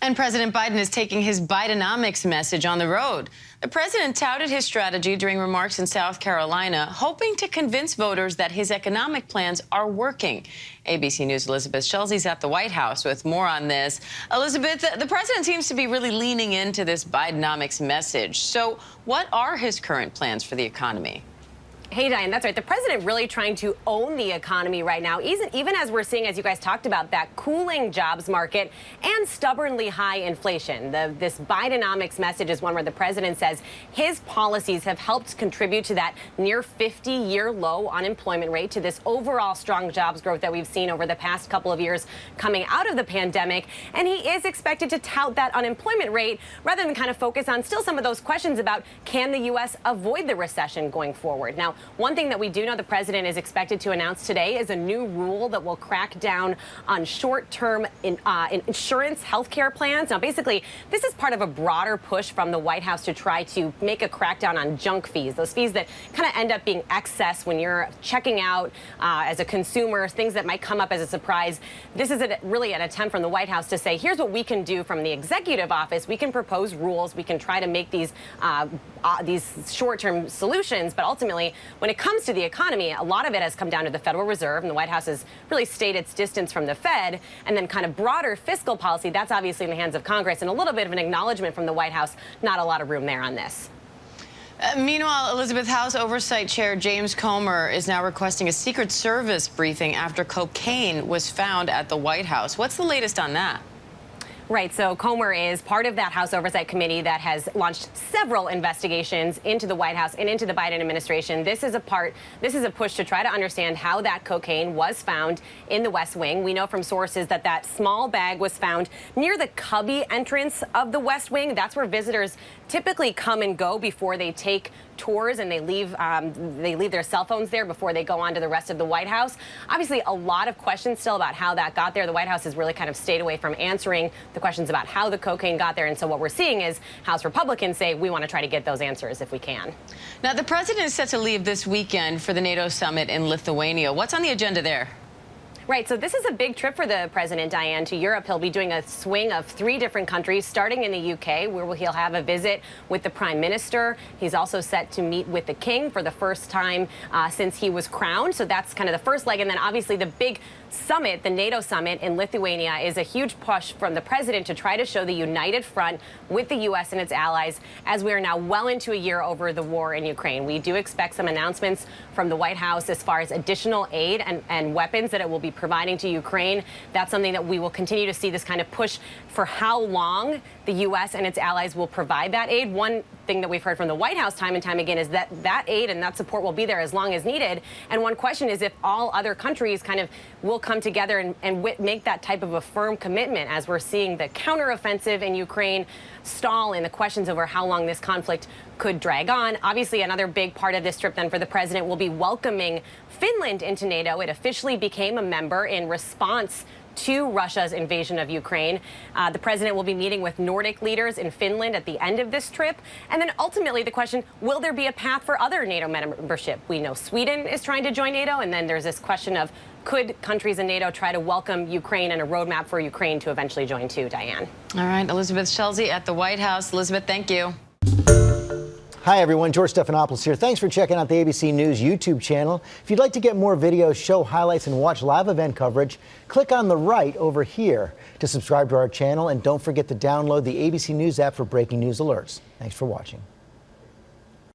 And President Biden is taking his Bidenomics message on the road. The president touted his strategy during remarks in South Carolina, hoping to convince voters that his economic plans are working. ABC News' Elizabeth Schulze's at the White House with more on this. Elizabeth, the president seems to be really leaning into this Bidenomics message. So what are his current plans for the economy? Hey, Diane, that's right. The president really trying to own the economy right now, even as we're seeing, as you guys talked about, that cooling jobs market and stubbornly high inflation. This Bidenomics message is one where the president says his policies have helped contribute to that near 50-year low unemployment rate, to this overall strong jobs growth that we've seen over the past couple of years coming out of the pandemic. And he is expected to tout that unemployment rate rather than kind of focus on still some of those questions about, can the U.S. avoid the recession going forward? Now, one thing that we do know the president is expected to announce today is a new rule that will crack down on short-term insurance health care plans. Now, basically, this is part of a broader push from the White House to try to make a crackdown on junk fees, those fees that kind of end up being excess when you're checking out as a consumer, things that might come up as a surprise. This is really an attempt from the White House to say, here's what we can do from the executive office. We can propose rules. We can try to make these short-term solutions, but ultimately, when it comes to the economy, a lot of it has come down to the Federal Reserve, and the White House has really stayed its distance from the Fed. And then kind of broader fiscal policy, that's obviously in the hands of Congress, and a little bit of an acknowledgement from the White House. Not a lot of room there on this. Meanwhile, Elizabeth, House Oversight Chair James Comer is now requesting a Secret Service briefing after cocaine was found at the White House. What's the latest on that? Right. So Comer is part of that House Oversight Committee that has launched several investigations into the White House and into the Biden administration. This is a push to try to understand how that cocaine was found in the West Wing. We know from sources that that small bag was found near the cubby entrance of the West Wing. That's where visitors typically come and go before they take tours, and they leave their cell phones there before they go on to the rest of the White House. Obviously, a lot of questions still about how that got there. The White House has really kind of stayed away from answering the questions about how the cocaine got there. And so what we're seeing is House Republicans say, we want to try to get those answers if we can. Now, the president is set to leave this weekend for the NATO summit in Lithuania. What's on the agenda there? Right, so this is a big trip for the president, Diane, to Europe. He'll be doing a swing of 3 different countries, starting in the UK, where he'll have a visit with the prime minister. He's also set to meet with the king for the first time since he was crowned. So that's kind of the first leg. And then obviously the big summit, the NATO summit in Lithuania, is a huge push from the president to try to show the united front with the U.S. and its allies as we are now well into a year over the war in Ukraine. We do expect some announcements from the White House as far as additional aid and weapons that it will be providing to Ukraine. That's something that we will continue to see, this kind of push for how long the U.S. and its allies will provide that aid. One thing that we've heard from the White House time and time again is that that aid and that support will be there as long as needed. And one question is if all other countries kind of will come together and make that type of a firm commitment, as we're seeing the counteroffensive in Ukraine stall in the questions over how long this conflict could drag on. Obviously, another big part of this trip then for the president will be welcoming Finland into NATO. It officially became a member in response to Russia's invasion of Ukraine. The president will be meeting with Nordic leaders in Finland at the end of this trip. And then ultimately the question, will there be a path for other NATO membership? We know Sweden is trying to join NATO. And then there's this question of, could countries in NATO try to welcome Ukraine, and a roadmap for Ukraine to eventually join too, Diane? All right, Elizabeth Schulze at the White House. Elizabeth, thank you. Hi, everyone. George Stephanopoulos here. Thanks for checking out the ABC News YouTube channel. If you'd like to get more videos, show highlights, and watch live event coverage, click on the right over here to subscribe to our channel. And don't forget to download the ABC News app for breaking news alerts. Thanks for watching.